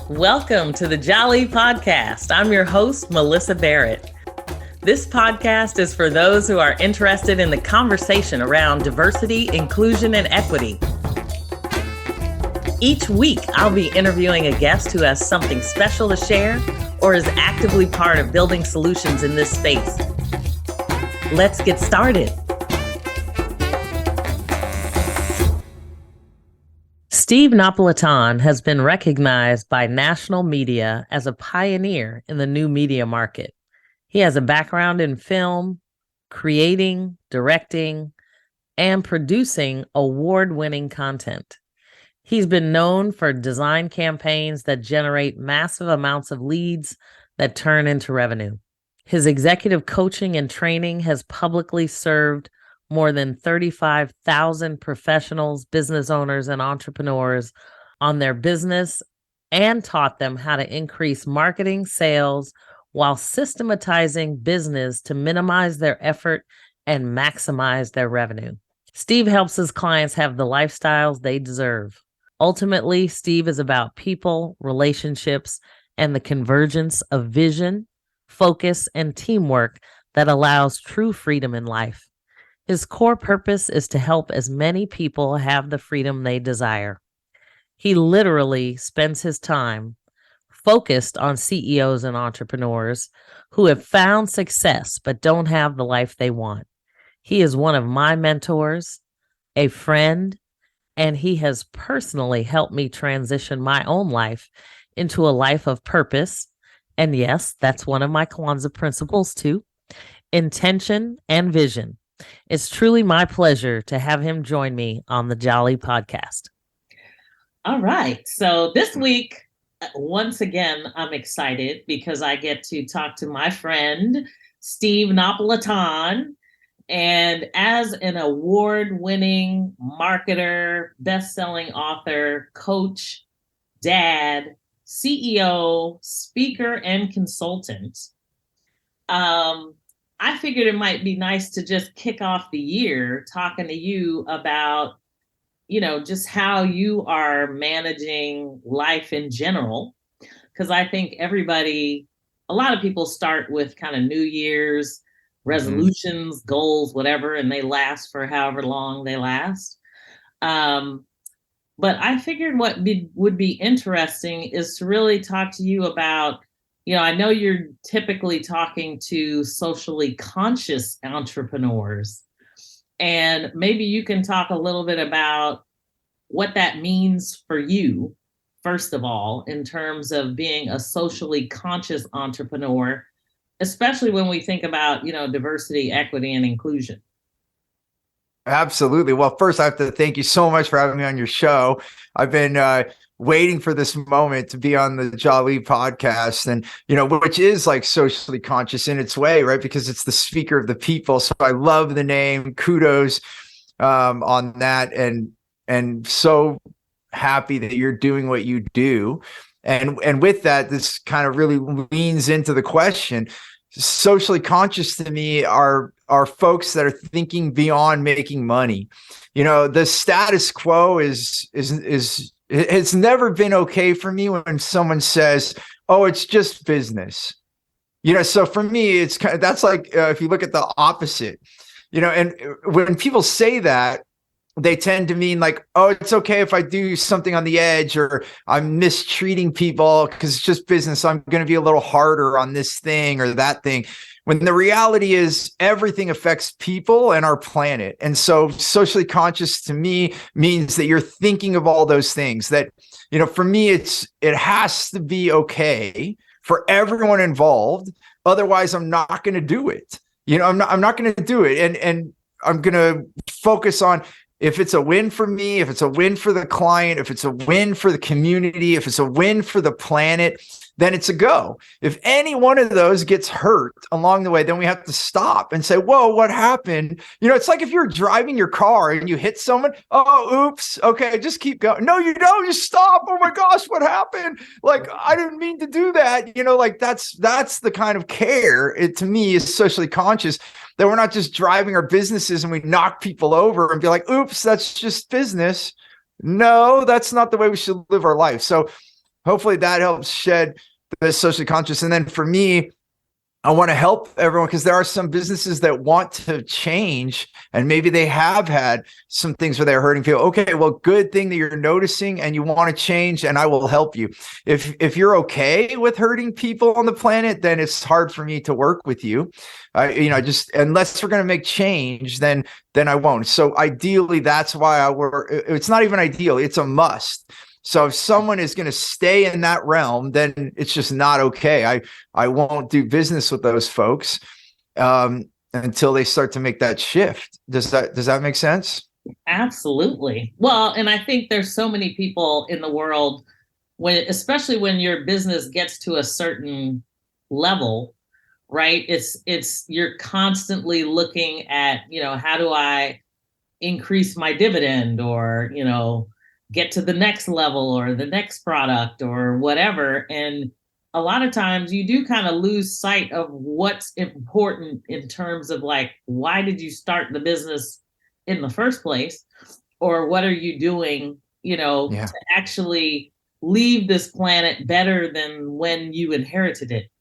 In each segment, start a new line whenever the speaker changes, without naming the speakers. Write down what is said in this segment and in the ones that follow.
Welcome to the Jali podcast. I'm your host, Melyssa Barrett. This podcast is for those who are interested in the conversation around diversity, inclusion, and equity. Each week, I'll be interviewing a guest who has something special to share or is actively part of building solutions in this space. Let's get started. Steve Napolitan has been recognized by national media as a pioneer in the new media market. He has a background in film, creating, directing, and producing award-winning content. He's been known for design campaigns that generate massive amounts of leads that turn into revenue. His executive coaching and training has publicly served more than 35,000 professionals, business owners, and entrepreneurs on their business and taught them how to increase marketing, sales, while systematizing business to minimize their effort and maximize their revenue. Steve helps his clients have the lifestyles they deserve. Ultimately, Steve is about people, relationships, and the convergence of vision, focus, and teamwork that allows true freedom in life. His core purpose is to help as many people have the freedom they desire. He literally spends his time focused on CEOs and entrepreneurs who have found success but don't have the life they want. He is one of my mentors, a friend, and he has personally helped me transition my own life into a life of purpose. And yes, that's one of my Kwanzaa principles too, intention and vision. It's truly my pleasure to have him join me on the Jali podcast. All right. So this week, once again, I'm excited because I get to talk to my friend, Steve Napolitan. And as an award-winning marketer, best-selling author, coach, dad, CEO, speaker, and consultant, I figured it might be nice to just kick off the year talking to you about, just how you are managing life in general. Because I think a lot of people start with kind of New Year's resolutions, goals, whatever, and they last for however long they last. But I figured what would be interesting is to really talk to you about, I know you're typically talking to socially conscious entrepreneurs, and maybe you can talk a little bit about what that means for you, first of all, in terms of being a socially conscious entrepreneur, especially when we think about, diversity, equity, and inclusion.
Absolutely. Well, first, I have to thank you so much for having me on your show. I've been waiting for this moment to be on the Jali podcast, and which is like socially conscious in its way, right? Because it's the speaker of the people. So I love the name. Kudos on that, and so happy that you're doing what you do. And with that, this kind of really leans into the question. Socially conscious to me are folks that are thinking beyond making money. The status quo is it's never been okay for me when someone says, "Oh, it's just business." So for me, it's kind of, that's like if you look at the opposite, and when people say that, they tend to mean like, "Oh, it's okay if I do something on the edge, or I'm mistreating people because it's just business. I'm going to be a little harder on this thing or that thing." When the reality is everything affects people and our planet. And so socially conscious to me means that you're thinking of all those things that, for me, it has to be okay for everyone involved. Otherwise, I'm not going to do it. I'm not going to do it. And I'm going to focus on, if it's a win for me, if it's a win for the client, if it's a win for the community, if it's a win for the planet, then it's a go. If any one of those gets hurt along the way, then we have to stop and say, whoa, what happened? It's like if you're driving your car and you hit someone, oh, oops, okay, just keep going. No, you don't, just stop. Oh my gosh, what happened? Like, I didn't mean to do that. Like that's the kind of care, it to me is socially conscious, that we're not just driving our businesses and we knock people over and be like, oops, that's just business. No, that's not the way we should live our life. So hopefully that helps shed the socially conscious. And then for me, I want to help everyone because there are some businesses that want to change, and maybe they have had some things where they're hurting people. Okay, well, good thing that you're noticing and you want to change, and I will help you. If you're okay with hurting people on the planet, then it's hard for me to work with you. Just unless we're going to make change, then I won't. So ideally, that's why I work. It's not even ideal; it's a must. So if someone is going to stay in that realm, then it's just not okay. I won't do business with those folks until they start to make that shift. Does that make sense?
Absolutely. Well, and I think there's so many people in the world especially when your business gets to a certain level, right? It's you're constantly looking at, how do I increase my dividend, or, get to the next level or the next product or whatever. And a lot of times you do kind of lose sight of what's important in terms of like, why did you start the business in the first place? Or what are you doing, to actually leave this planet better than when you inherited it?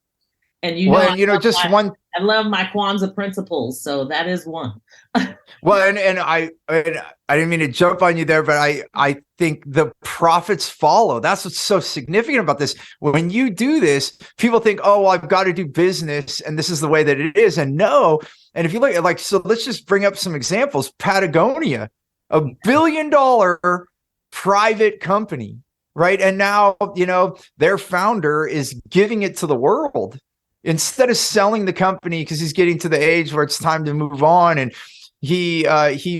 And I love my Kwanzaa principles, so that is one.
Well, and I didn't mean to jump on you there, but I think the profits follow. That's what's so significant about this. When you do this, people think, oh, well, I've got to do business, and this is the way that it is. And no, and if you look at so let's just bring up some examples. Patagonia, $1 billion private company, right? And now, their founder is giving it to the world instead of selling the company because he's getting to the age where it's time to move on. And he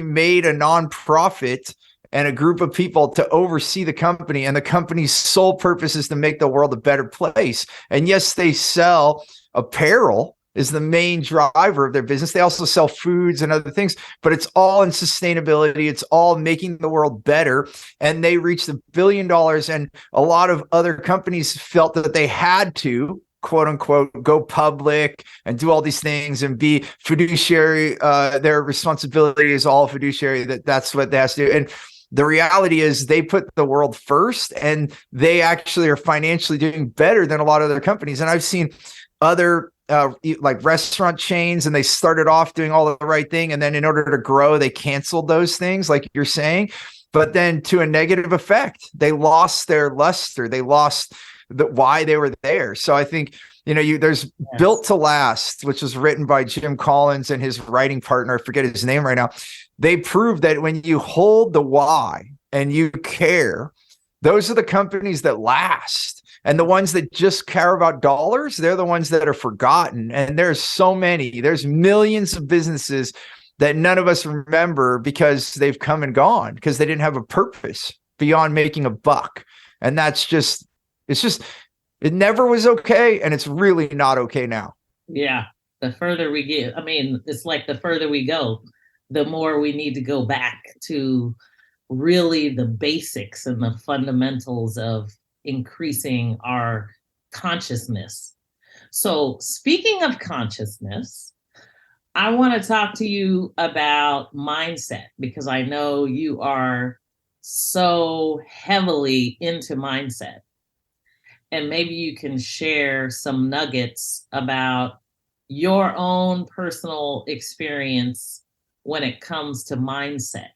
made a nonprofit and a group of people to oversee the company, and the company's sole purpose is to make the world a better place. And yes, they sell apparel is the main driver of their business. They also sell foods and other things, but it's all in sustainability. It's all making the world better. And they reached $1 billion. And a lot of other companies felt that they had to, quote unquote, go public and do all these things and be fiduciary. Their responsibility is all fiduciary. That's what they have to do. And the reality is they put the world first, and they actually are financially doing better than a lot of other companies. And I've seen other like restaurant chains, and they started off doing all the right thing, and then in order to grow, they canceled those things, like you're saying, but then to a negative effect. They lost their luster. They lost why they were there. So I think, there's Built to Last, which was written by Jim Collins and his writing partner. I forget his name right now. They proved that when you hold the why and you care, those are the companies that last. And the ones that just care about dollars, they're the ones that are forgotten. And there's so many. There's millions of businesses that none of us remember because they've come and gone because they didn't have a purpose beyond making a buck. And it never was okay. And it's really not okay now.
Yeah. The further we get, it's like the further we go, the more we need to go back to really the basics and the fundamentals of increasing our consciousness. So speaking of consciousness, I want to talk to you about mindset, because I know you are so heavily into mindset. And maybe you can share some nuggets about your own personal experience when it comes to mindset.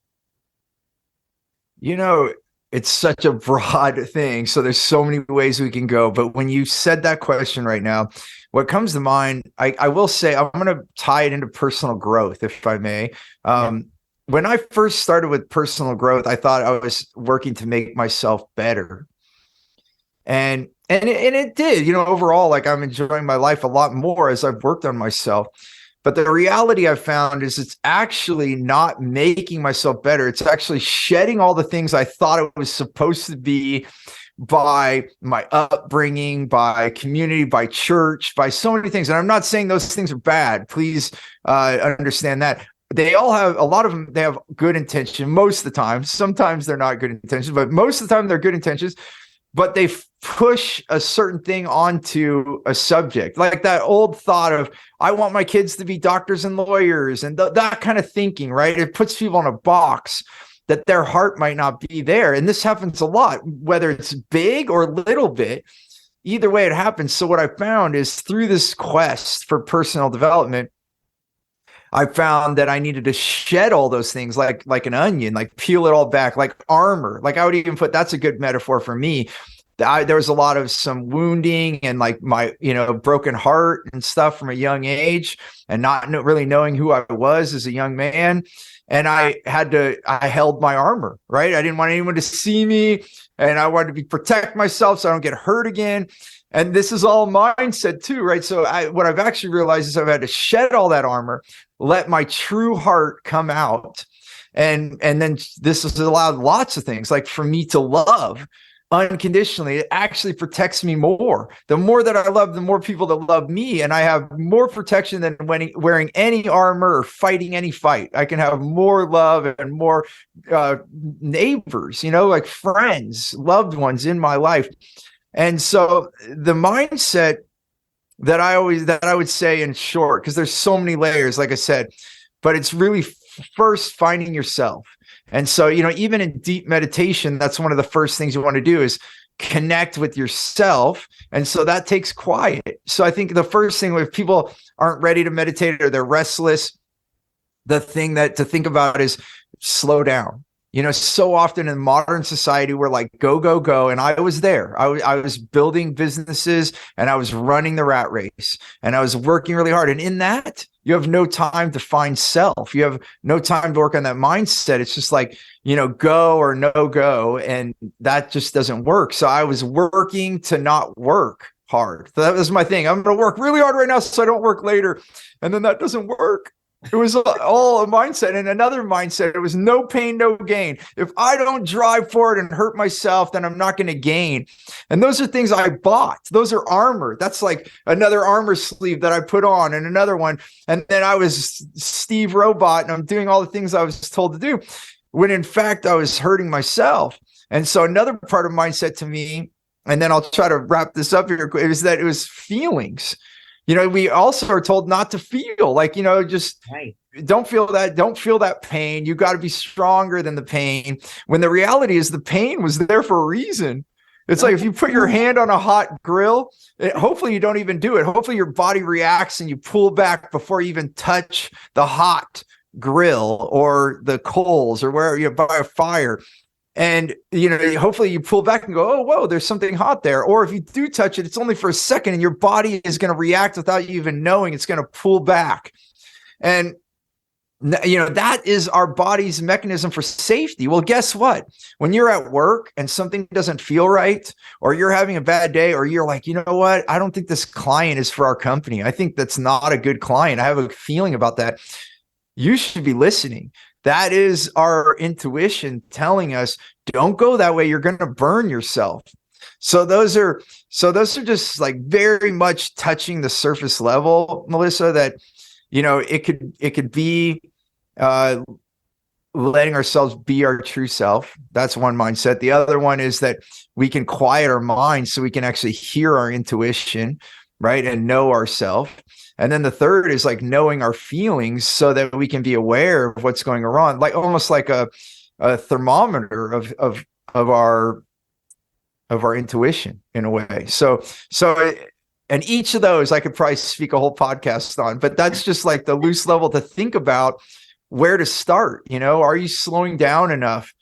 It's such a broad thing. So there's so many ways we can go. But when you said that question right now, what comes to mind, I will say, I'm going to tie it into personal growth, if I may. When I first started with personal growth, I thought I was working to make myself better. And it did, overall, like I'm enjoying my life a lot more as I've worked on myself. But the reality I've found is it's actually not making myself better. It's actually shedding all the things I thought it was supposed to be by my upbringing, by community, by church, by so many things. And I'm not saying those things are bad. Please understand that. They all have, a lot of them, they have good intention most of the time. Sometimes they're not good intentions, but most of the time they're good intentions. But they push a certain thing onto a subject, like that old thought of, I want my kids to be doctors and lawyers, and that kind of thinking, right? It puts people in a box. that their heart might not be there. And this happens a lot, whether it's big or little bit, either way it happens. So what I found is through this quest for personal development, I found that I needed to shed all those things like an onion, like peel it all back, like armor. Like I would even put, that's a good metaphor for me. There was a lot of some wounding and like my, broken heart and stuff from a young age, and not really knowing who I was as a young man. And I held my armor, right? I didn't want anyone to see me, and I wanted to protect myself so I don't get hurt again. And this is all mindset too, right? So what I've actually realized is I've had to shed all that armor, let my true heart come out. And then this has allowed lots of things, like for me to love unconditionally. It actually protects me more. The more that I love, the more people that love me, and I have more protection than wearing any armor or fighting any fight. I can have more love and more neighbors, like friends, loved ones in my life. And so the mindset that I would say in short, because there's so many layers, like I said, but it's really first finding yourself. And so, even in deep meditation, that's one of the first things you want to do is connect with yourself. And so that takes quiet. So I think the first thing, if people aren't ready to meditate or they're restless, the thing that to think about is slow down. So often in modern society, we're like, go, go, go. And I was there. I was building businesses, and I was running the rat race, and I was working really hard. And in that, you have no time to find self. You have no time to work on that mindset. It's just like, go or no go. And that just doesn't work. So I was working to not work hard. So that was my thing. I'm going to work really hard right now so I don't work later. And then that doesn't work. It was all a mindset. And another mindset, it was no pain, no gain. If I don't drive forward and hurt myself, then I'm not going to gain. And those are things I bought. Those are armor. That's like another armor sleeve that I put on, and another one. And then I was Steve Robot, and I'm doing all the things I was told to do, when in fact I was hurting myself. And so another part of mindset to me, and then I'll try to wrap this up here, is that it was feelings. We also are told not to feel, like, just
Right.
Don't feel that pain. You got to be stronger than the pain. When the reality is the pain was there for a reason. It's like if you put your hand on a hot grill, hopefully you don't even do it. Hopefully your body reacts and you pull back before you even touch the hot grill or the coals or where you're by a fire. And, hopefully you pull back and go, oh, whoa, there's something hot there. Or if you do touch it, it's only for a second, and your body is going to react without you even knowing. It's going to pull back. And, that is our body's mechanism for safety. Well, guess what? When you're at work and something doesn't feel right, or you're having a bad day, or you're like, you know what? I don't think this client is for our company. I think that's not a good client. I have a feeling about that. You should be listening. That is our intuition telling us, don't go that way. You're going to burn yourself. So those are just like very much touching the surface level, Melyssa, that, it could be letting ourselves be our true self. That's one mindset. The other one is that we can quiet our mind so we can actually hear our intuition, right? And know ourselves. And then the third is like knowing our feelings so that we can be aware of what's going on, like almost like a thermometer of our intuition in a way. So, and each of those I could probably speak a whole podcast on, but that's just like the loose level to think about where to start. Are you slowing down enough?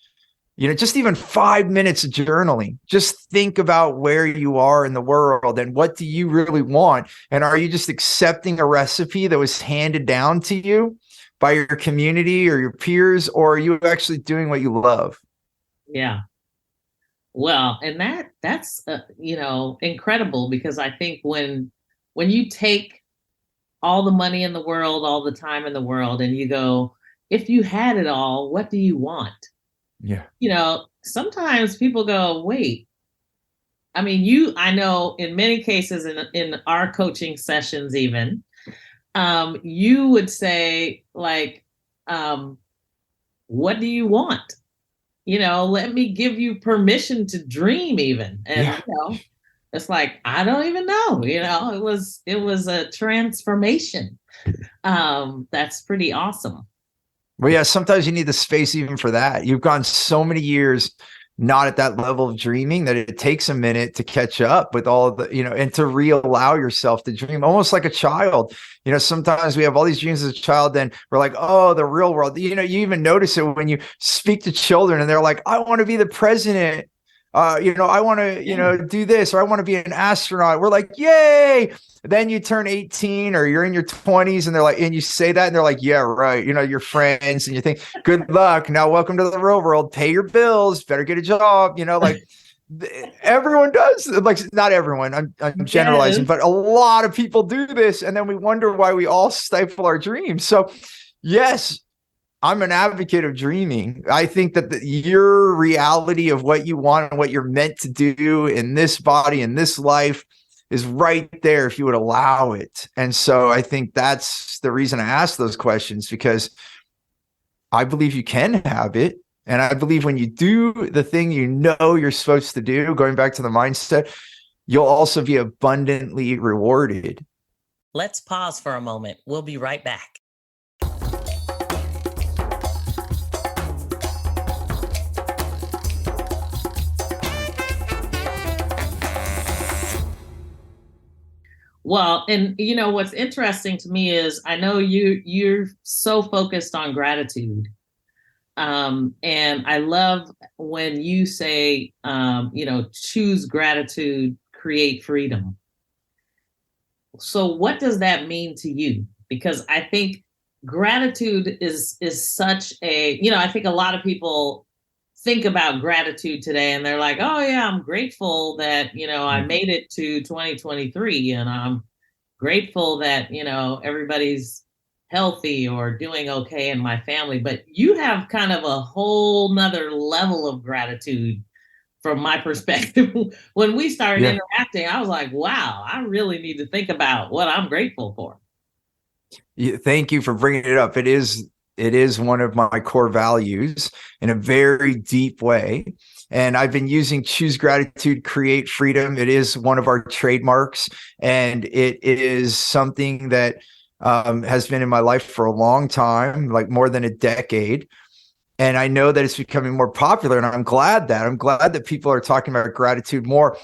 Just even 5 minutes of journaling, just think about where you are in the world and what do you really want? And are you just accepting a recipe that was handed down to you by your community or your peers, or are you actually doing what you love?
Yeah. Well, and that's incredible, because I think when you take all the money in the world, all the time in the world, and you go, if you had it all, what do you want?
Yeah.
Sometimes people go, wait, I know in many cases in our coaching sessions, even, you would say like, what do you want? Let me give you permission to dream even. And, it's like, I don't even know, it was a transformation. That's pretty awesome.
Well, yeah, sometimes you need the space even for that. You've gone so many years not at that level of dreaming that it takes a minute to catch up with all the, and to re-allow yourself to dream almost like a child. Sometimes we have all these dreams as a child, then we're like, oh, the real world. You even notice it when you speak to children and they're like, I want to be the president. I want to, do this, or I want to be an astronaut. We're like, yay. Then you turn 18 or you're in your 20s and they're like, and you say that and they're like, yeah, right. Your friends, and you think, good luck. Now, welcome to the real world. Pay your bills, better get a job. Everyone does, like, not everyone, I'm generalizing, but a lot of people do this. And then we wonder why we all stifle our dreams. So yes, I'm an advocate of dreaming. I think that your reality of what you want and what you're meant to do in this body, in this life, is right there if you would allow it. And so I think that's the reason I ask those questions, because I believe you can have it. And I believe when you do the thing you're supposed to do, going back to the mindset, you'll also be abundantly rewarded.
Let's pause for a moment. We'll be right back. Well, and what's interesting to me is I know you're so focused on gratitude. And I love when you say, choose gratitude, create freedom. So what does that mean to you? Because I think gratitude is such a, I think a lot of people think about gratitude today and they're like, oh yeah, I'm grateful that, I made it to 2023 and I'm grateful that, everybody's healthy or doing okay in my family. But you have kind of a whole nother level of gratitude from my perspective. When we started interacting, I was like, wow, I really need to think about what I'm grateful for.
Thank you for bringing it up. It is one of my core values in a very deep way. And I've been using choose gratitude, create freedom. It is one of our trademarks. And it is something that has been in my life for a long time, like more than a decade. And I know that it's becoming more popular. And I'm glad that people are talking about gratitude more.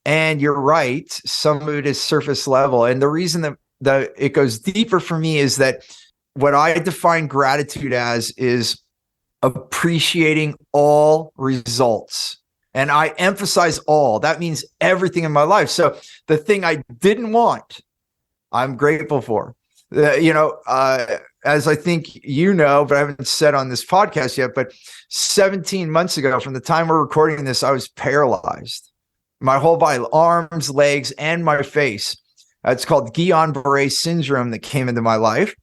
And you're right. Some of it is surface level. And the reason that it goes deeper for me is that what I define gratitude as is appreciating all results. And I emphasize all. That means everything in my life. So the thing I didn't want, I'm grateful for. As I think but I haven't said on this podcast yet, but 17 months ago, from the time we're recording this, I was paralyzed. My whole body, arms, legs, and my face. It's called Guillain-Barré syndrome that came into my life.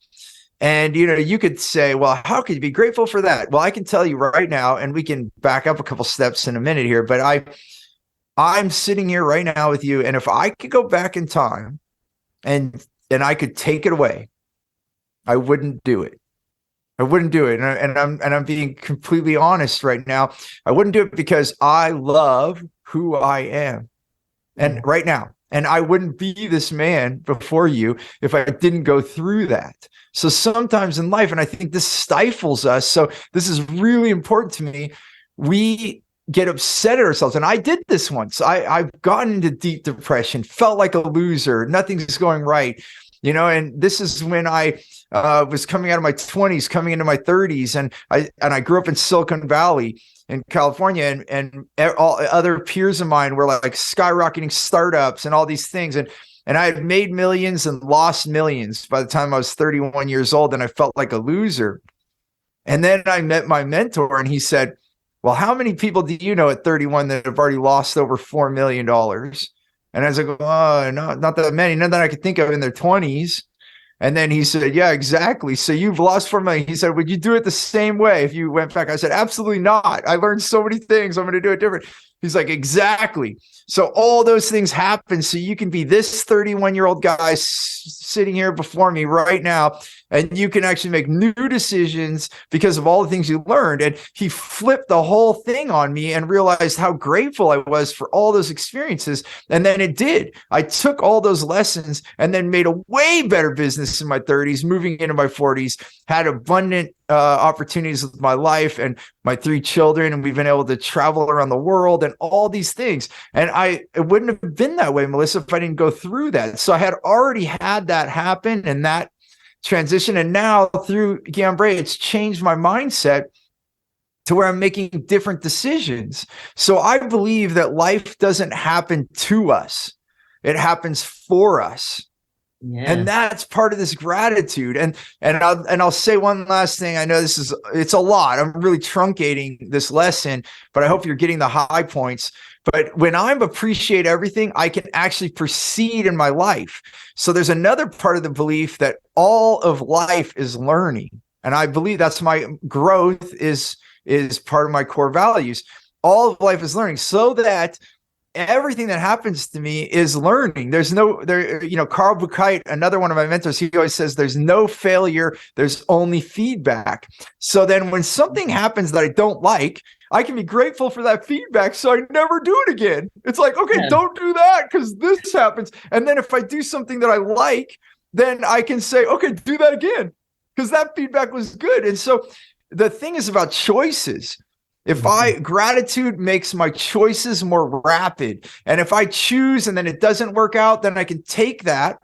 And, you could say, well, how could you be grateful for that? Well, I can tell you right now, and we can back up a couple steps in a minute here, but I'm sitting here right now with you. And if I could go back in time and I could take it away, I wouldn't do it. I wouldn't do it. And I'm being completely honest right now. I wouldn't do it because I love who I am. And right now, and I wouldn't be this man before you if I didn't go through that. So sometimes in life, and I think this stifles us. So this is really important to me. We get upset at ourselves. And I did this once. I've gotten into deep depression, felt like a loser. Nothing's going right. And this is when I was coming out of my 20s, coming into my 30s. And I grew up in Silicon Valley in California, and all other peers of mine were like skyrocketing startups and all these things. And I had made millions and lost millions by the time I was 31 years old. And I felt like a loser. And then I met my mentor and he said, well, how many people do you know at 31 that have already lost over $4 million? And I was like, oh, no, not that many, none that I could think of in their 20s. And then he said, yeah, exactly. So you've lost $4 million. He said, would you do it the same way if you went back? I said, absolutely not. I learned so many things. I'm going to do it different. He's like, exactly. So all those things happen. So you can be this 31-year-old guy sitting here before me right now, and you can actually make new decisions because of all the things you learned. And he flipped the whole thing on me and realized how grateful I was for all those experiences. And then it did. I took all those lessons and then made a way better business in my 30s, moving into my 40s, had abundant opportunities with my life and my 3 children, and we've been able to travel around the world and all these things. And it wouldn't have been that way, Melyssa, if I didn't go through that. So I had already had that happen and that transition. And now through Guillain Barré, it's changed my mindset to where I'm making different decisions. So I believe that life doesn't happen to us. It happens for us. Yeah. And that's part of this gratitude. And I'll say one last thing. I know it's a lot. I'm really truncating this lesson, but I hope you're getting the high points. But when I appreciate everything, I can actually proceed in my life. So there's another part of the belief that all of life is learning. And I believe that's my growth is part of my core values. All of life is learning, so that everything that happens to me is learning. Carl Buchheit, another one of my mentors, he always says there's no failure, there's only feedback. So then when something happens that I don't like, I can be grateful for that feedback so I never do it again. It's like, okay, don't do that because this happens. And then if I do something that I like, then I can say, okay, do that again because that feedback was good. And so the thing is about choices. If gratitude makes my choices more rapid. And if I choose and then it doesn't work out, then I can take that.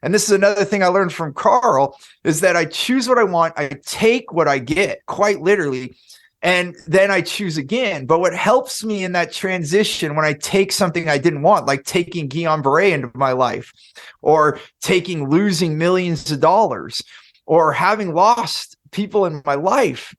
And this is another thing I learned from Carl, is that I choose what I want. I take what I get, quite literally. And then I choose again. But what helps me in that transition when I take something I didn't want, like taking Guillain Barré into my life, or losing millions of dollars, or having lost people in my life,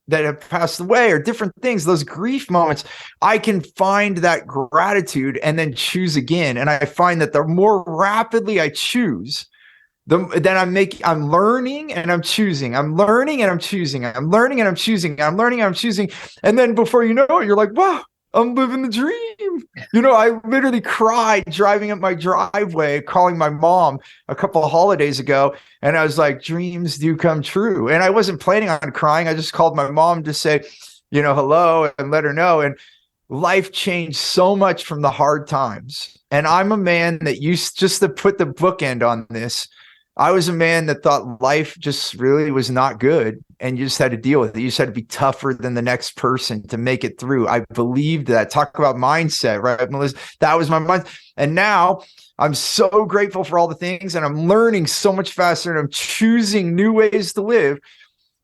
that have passed away, or different things, those grief moments, I can find that gratitude and then choose again. And I find that the more rapidly I choose, then I'm learning and I'm choosing. I'm learning and I'm choosing. I'm learning and I'm choosing. I'm learning and I'm choosing. And then before you know it, you're like, wow, I'm living the dream. I literally cried driving up my driveway, calling my mom a couple of holidays ago. And I was like, dreams do come true. And I wasn't planning on crying. I just called my mom to say, hello, and let her know. And life changed so much from the hard times. And I'm a man that used, just to put the bookend on this, I was a man that thought life just really was not good, and you just had to deal with it. You just had to be tougher than the next person to make it through. I believed that. Talk about mindset, right, Melyssa? That was my mind. And now I'm so grateful for all the things, and I'm learning so much faster, and I'm choosing new ways to live,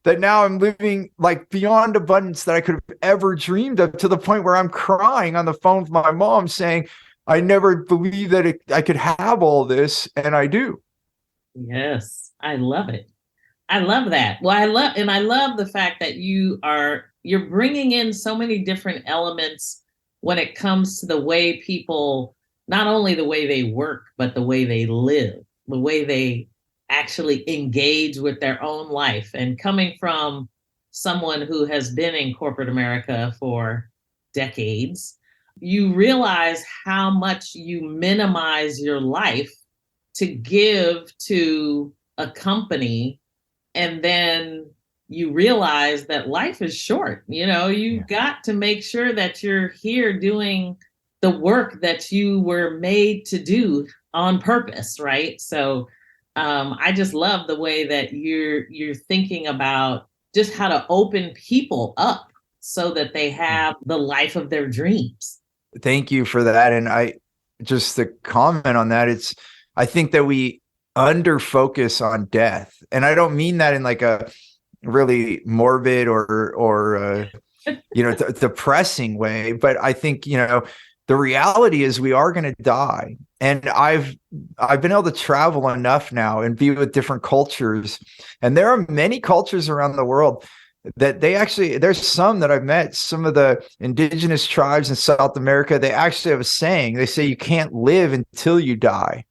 that now I'm living like beyond abundance that I could have ever dreamed of, to the point where I'm crying on the phone with my mom saying, I never believed that I could have all this, and I do.
Yes, I love it. I love that. Well, I love the fact that you're bringing in so many different elements when it comes to the way people, not only the way they work, but the way they live, the way they actually engage with their own life. And coming from someone who has been in corporate America for decades, you realize how much you minimize your life to give to a company, and then you realize that life is short. You've got to make sure that you're here doing the work that you were made to do on purpose, right? So I just love the way that you're thinking about just how to open people up so that they have the life of their dreams.
Thank you for that. And just to comment on that, I think that we under focus on death. And I don't mean that in like a really morbid or depressing way, but I think, the reality is we are going to die. And I've been able to travel enough now and be with different cultures. And there are many cultures around the world that there's some that I've met, some of the indigenous tribes in South America, they actually have a saying. They say you can't live until you die.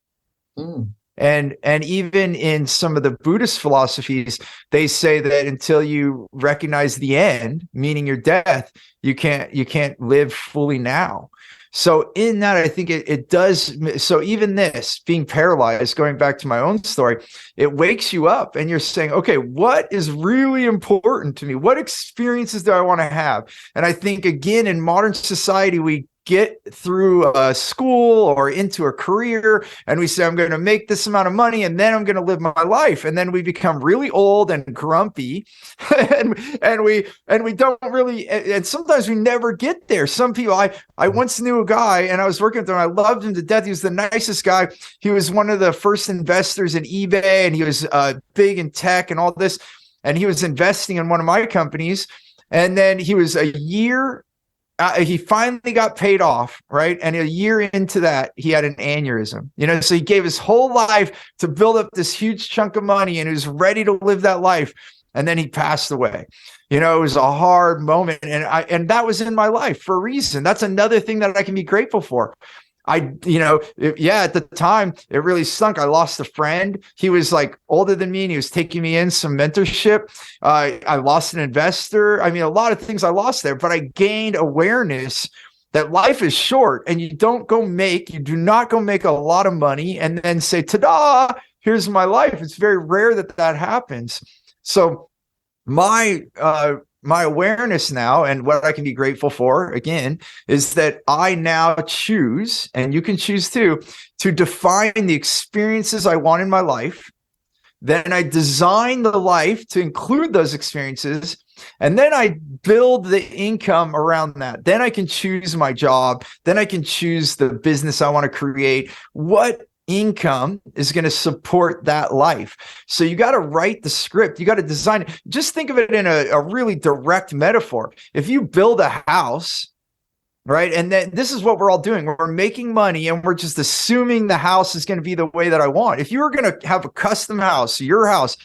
Mm. And even in some of the Buddhist philosophies, they say that until you recognize the end, meaning your death, you can't live fully now. So in that, I think it does. So even this being paralyzed, going back to my own story, it wakes you up and you're saying, okay, what is really important to me? What experiences do I want to have? And I think, again, in modern society, we get through school or into a career, and we say, I'm going to make this amount of money and then I'm going to live my life. And then we become really old and grumpy and we don't really, and sometimes we never get there. Some people, I once knew a guy and I was working with him. I loved him to death. He was the nicest guy. He was one of the first investors in eBay, and he was big in tech and all this. And he was investing in one of my companies. And then he was a year, he finally got paid off, right? And a year into that, he had an aneurysm, so he gave his whole life to build up this huge chunk of money, and he was ready to live that life. And then he passed away. It was a hard moment. And that was in my life for a reason. That's another thing that I can be grateful for. at the time it really stunk. I lost a friend. He was like older than me and he was taking me in some mentorship. I lost an investor. I mean, a lot of things I lost there, but I gained awareness that life is short and you do not go make a lot of money and then say, ta-da, here's my life. It's very rare that happens. So my awareness now, and what I can be grateful for, again, is that I now choose, and you can choose too, to define the experiences I want in my life. Then I design the life to include those experiences. And then I build the income around that. Then I can choose my job. Then I can choose the business I want to create. What income is going to support that life? So you got to write the script. You got to design it. Just think of it in a really direct metaphor. If you build a house, right? And then this is what we're all doing. We're making money and we're just assuming the house is going to be the way that I want. If you were going to have a custom house, your house,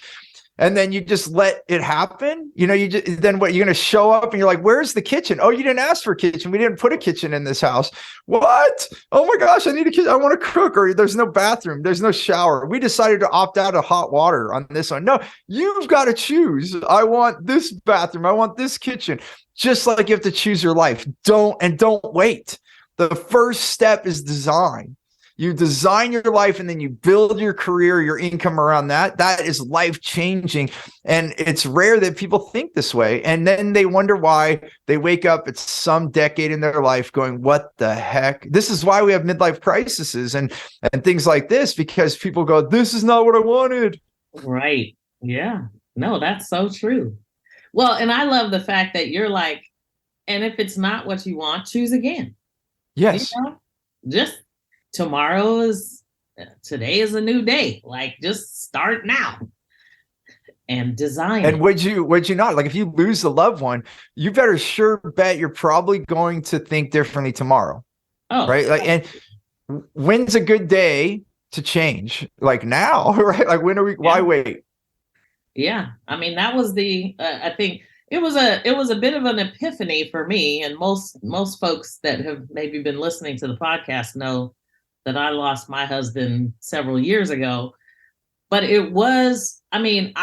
and then you just let it happen, then what, you're going to show up and you're like, where's the kitchen? Oh, you didn't ask for a kitchen. We didn't put a kitchen in this house. What? Oh my gosh, I need a kitchen. I want to cook. Or there's no bathroom. There's no shower. We decided to opt out of hot water on this one. No, you've got to choose. I want this bathroom. I want this kitchen. Just like you have to choose your life. Don't wait. The first step is design. You design your life and then you build your career, your income around that. That is life-changing. And it's rare that people think this way. And then they wonder why they wake up at some decade in their life going, what the heck? This is why we have midlife crises and things like this, because people go, this is not what I wanted.
Right. Yeah. No, that's so true. Well, and I love the fact that you're like, and if it's not what you want, choose again.
Yes.
Just today is a new day. Like, just start now and design.
And would you not, like, if you lose a loved one, you better sure bet you're probably going to think differently tomorrow.
Oh,
right. Like, and when's a good day to change? Like now, right? Like why wait?
Yeah. I mean, that was I think it was a bit of an epiphany for me. And most folks that have maybe been listening to the podcast know that I lost my husband several years ago. But it was, I mean,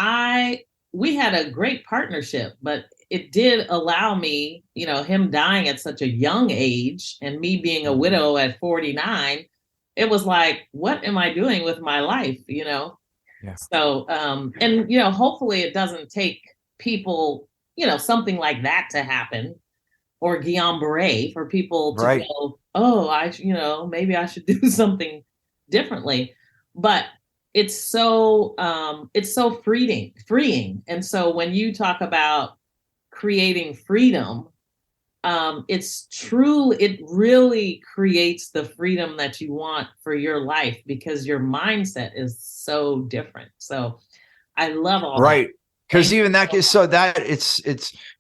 we had a great partnership, but it did allow me, him dying at such a young age and me being a widow at 49, it was like, what am I doing with my life? Yeah. So, and, hopefully it doesn't take people, something like that to happen, or Guillain-Barré, for people to go, oh, maybe I should do something differently. But it's so freeing. And so when you talk about creating freedom, it really creates the freedom that you want for your life, because your mindset is so different. So I love all that.
Because even that is so that it's,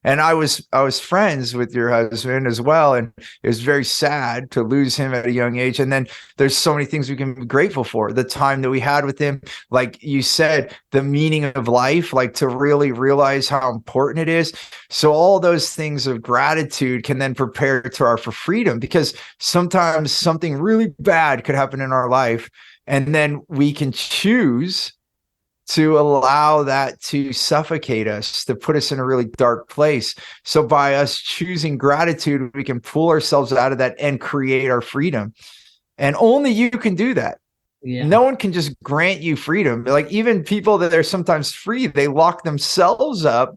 and I was friends with your husband as well. And it was very sad to lose him at a young age. And then there's so many things we can be grateful for. The time that we had with him, like you said, the meaning of life, like to really realize how important it is. So all those things of gratitude can then prepare for freedom, because sometimes something really bad could happen in our life. And then we can choose to allow that to suffocate us, to put us in a really dark place. So by us choosing gratitude, we can pull ourselves out of that and create our freedom. And only you can do that. Yeah. No one can just grant you freedom. Like, even people that are sometimes free, they lock themselves up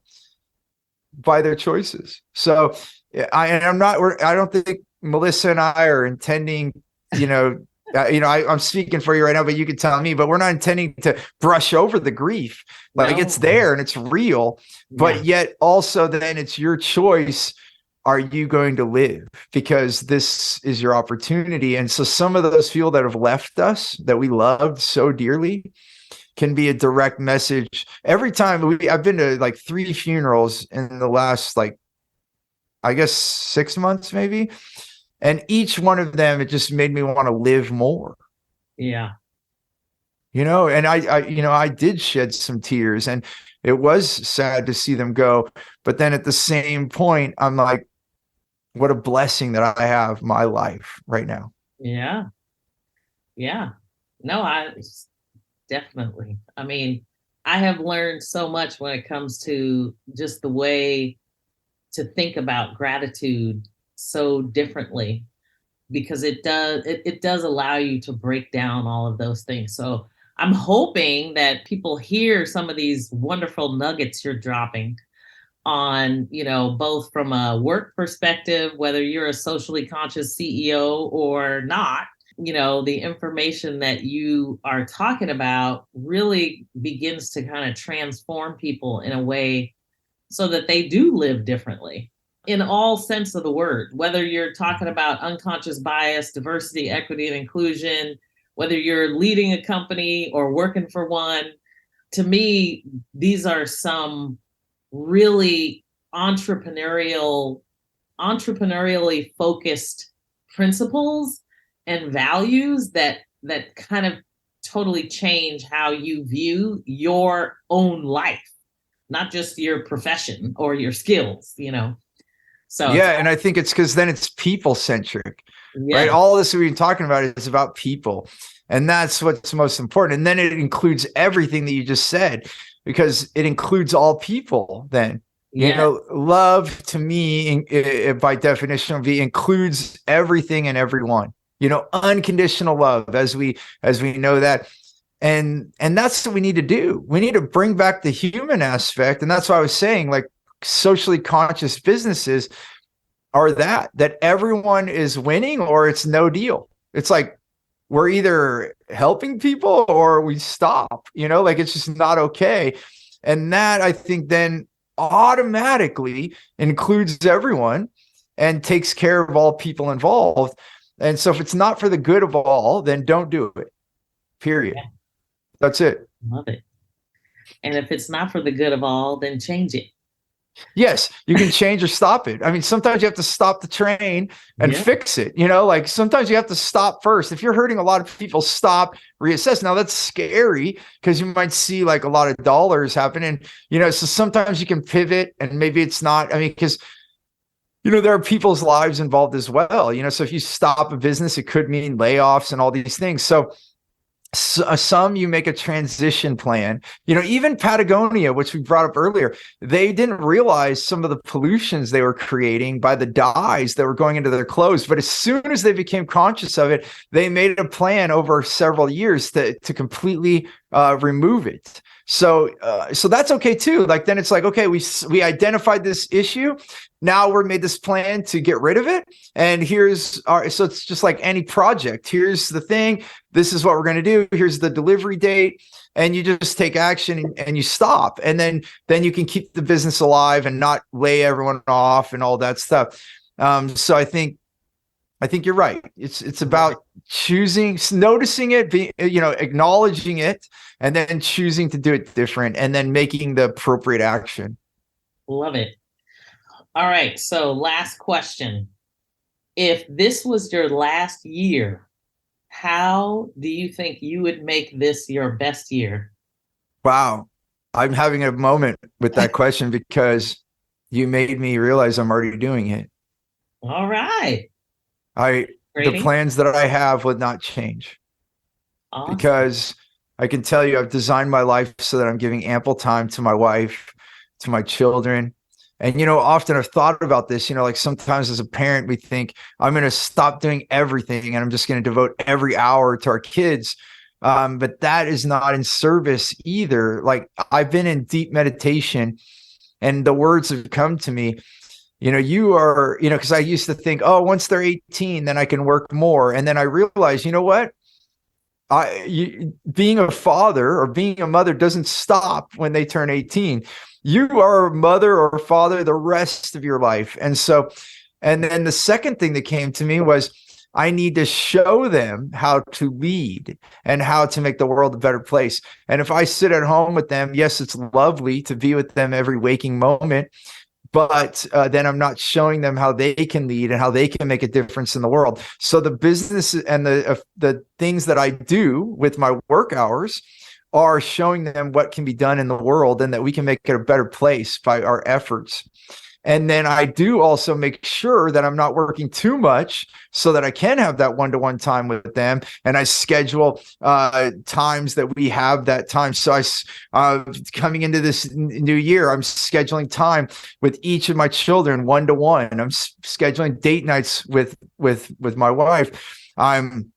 by their choices. So I don't think Melyssa and I are intending, I'm speaking for you right now, but you can tell me, but we're not intending to brush over the grief. Like
No.
it's there and it's real, but
Yeah.
yet also then it's your choice. Are you going to live? Because this is your opportunity. And so some of those people that have left us that we loved so dearly can be a direct message. Every time I've been to like 3 funerals in the last, like, I guess 6 months maybe. And each one of them, it just made me want to live more.
Yeah.
And I did shed some tears, and it was sad to see them go. But then at the same point, I'm like, what a blessing that I have my life right now.
Yeah. Yeah. No, I definitely. I mean, I have learned so much when it comes to just the way to think about gratitude so differently, because it does allow you to break down all of those things. So I'm hoping that people hear some of these wonderful nuggets you're dropping on, both from a work perspective, whether you're a socially conscious CEO or not. The information that you are talking about really begins to kind of transform people in a way so that they do live differently in all sense of the word, whether you're talking about unconscious bias, diversity, equity, and inclusion, whether you're leading a company or working for one. To me, these are some really entrepreneurially focused principles and values that kind of totally change how you view your own life, not just your profession or your skills. So
Yeah, and I think it's because then it's people centric, right?
yeah,
All this we've been talking about is about people, and that's what's most important. And then it includes everything that you just said, because it includes all people. Then
yeah,
love to me, by definition, includes everything and everyone. Unconditional love, as we know that. And that's what we need to do. We need to bring back the human aspect, and that's why I was saying, like, socially conscious businesses are that everyone is winning or it's no deal. It's like we're either helping people or we stop, like it's just not okay. And that, I think, then automatically includes everyone and takes care of all people involved. And so if it's not for the good of all, then don't do it. Period.
yeah,
That's it.
love it. And if it's not for the good of all, then change it.
Yes, you can change or stop it. I mean, sometimes you have to stop the train and
Yeah,
fix it. Like sometimes you have to stop first. If you're hurting a lot of people, stop, reassess. Now that's scary because you might see like a lot of dollars happen. And, so sometimes you can pivot and maybe it's not. I mean, because, there are people's lives involved as well. So if you stop a business, it could mean layoffs and all these things. So some you make a transition plan. Even Patagonia, which we brought up earlier, they didn't realize some of the pollutions they were creating by the dyes that were going into their clothes. But as soon as they became conscious of it, they made a plan over several years to completely remove it. So that's okay too. Like then it's like, okay, we identified this issue. Now we're made this plan to get rid of it. And so it's just like any project. Here's the thing. This is what we're going to do. Here's the delivery date. And you just take action and you stop. And then you can keep the business alive and not lay everyone off and all that stuff. So I think you're right. It's about choosing, noticing it, acknowledging it, and then choosing to do it different and then making the appropriate action.
love it. All right. So last question. If this was your last year, how do you think you would make this your best year?
Wow. I'm having a moment with that question because you made me realize I'm already doing it.
All right.
The
Rating?
plans that I have would not change
Awesome.
because I can tell you I've designed my life so that I'm giving ample time to my wife, to my children. And, often I've thought about this, like sometimes as a parent, we think I'm going to stop doing everything and I'm just going to devote every hour to our kids. But that is not in service either. Like I've been in deep meditation and the words have come to me, you are, because I used to think, oh, once they're 18, then I can work more. And then I realized, you know what? Being a father or being a mother doesn't stop when they turn 18. You are a mother or father the rest of your life. And then the second thing that came to me was I need to show them how to lead and how to make the world a better place. And if I sit at home with them, yes, it's lovely to be with them every waking moment, but then I'm not showing them how they can lead and how they can make a difference in the world. So the business and the things that I do with my work hours are showing them what can be done in the world and that we can make it a better place by our efforts. And then I do also make sure that I'm not working too much so that I can have that one-to-one time with them. And I schedule times that we have that time. So coming into this new year, I'm scheduling time with each of my children one-to-one. I'm scheduling date nights with my wife. I'm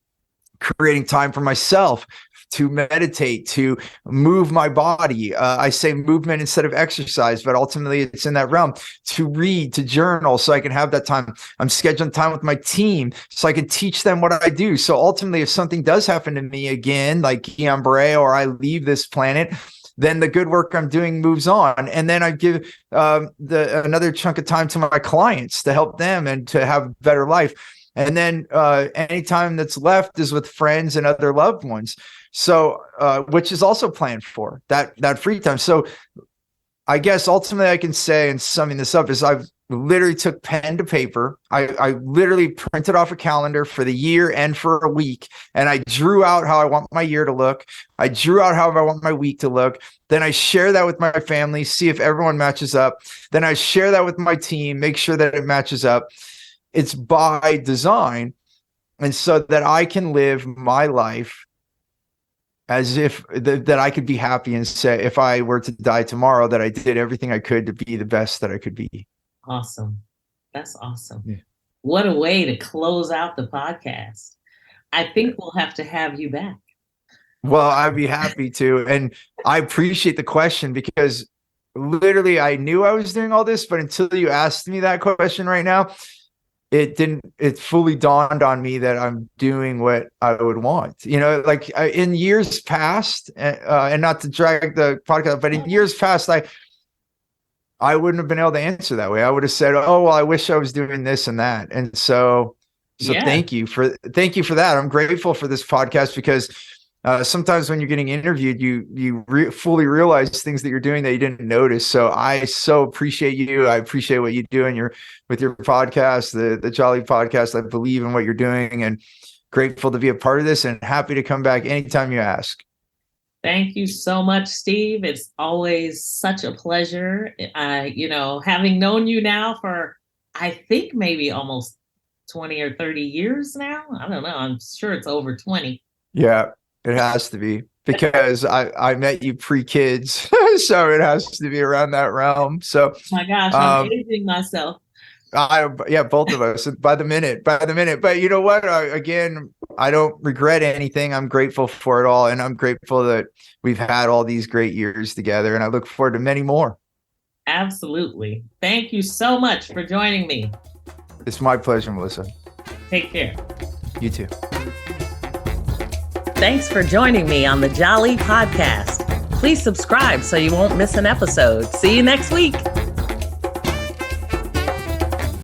creating time for myself to meditate, to move my body. I say movement instead of exercise, but ultimately it's in that realm. To read, to journal, so I can have that time. I'm scheduling time with my team so I can teach them what I do. So ultimately, if something does happen to me again, like Barrett, or I leave this planet, then the good work I'm doing moves on. And then I give another chunk of time to my clients to help them and to have a better life. And then any time that's left is with friends and other loved ones. So, which is also planned for that free time. So I guess ultimately I can say, and summing this up, is I've literally took pen to paper. I literally printed off a calendar for the year and for a week. And I drew out how I want my year to look. I drew out how I want my week to look. Then I share that with my family, see if everyone matches up. Then I share that with my team, make sure that it matches up. It's by design. And so that I can live my life as if that I could be happy and say, if I were to die tomorrow, that I did everything I could to be the best that I could be.
Awesome. That's awesome.
Yeah.
What a way to close out the podcast. I think we'll have to have you back.
Well, I'd be happy to. And I appreciate the question, because literally I knew I was doing all this, but until you asked me that question right now, it fully dawned on me that I'm doing what I would want, like in years past, and not to drag the podcast, but in years past, I wouldn't have been able to answer that way. I would have said, oh, well, I wish I was doing this and that. And so yeah. Thank you for that. I'm grateful for this podcast, because sometimes when you're getting interviewed, you fully realize things that you're doing that you didn't notice. So I so appreciate you. I appreciate what you do with your podcast, the Jali podcast. I believe in what you're doing, and grateful to be a part of this, and happy to come back anytime you ask.
Thank you so much, Steve. It's always such a pleasure. Having known you now for, I think maybe almost 20 or 30 years now. I don't know. I'm sure it's over 20.
Yeah. It has to be, because I met you pre-kids, so it has to be around that realm. So,
oh my gosh, I'm aging myself.
Both of us by the minute. But you know what? I don't regret anything. I'm grateful for it all, and I'm grateful that we've had all these great years together, and I look forward to many more.
Absolutely. Thank you so much for joining me.
It's my pleasure, Melyssa.
Take care.
You too.
Thanks for joining me on the Jali podcast. Please subscribe so you won't miss an episode. See you next week.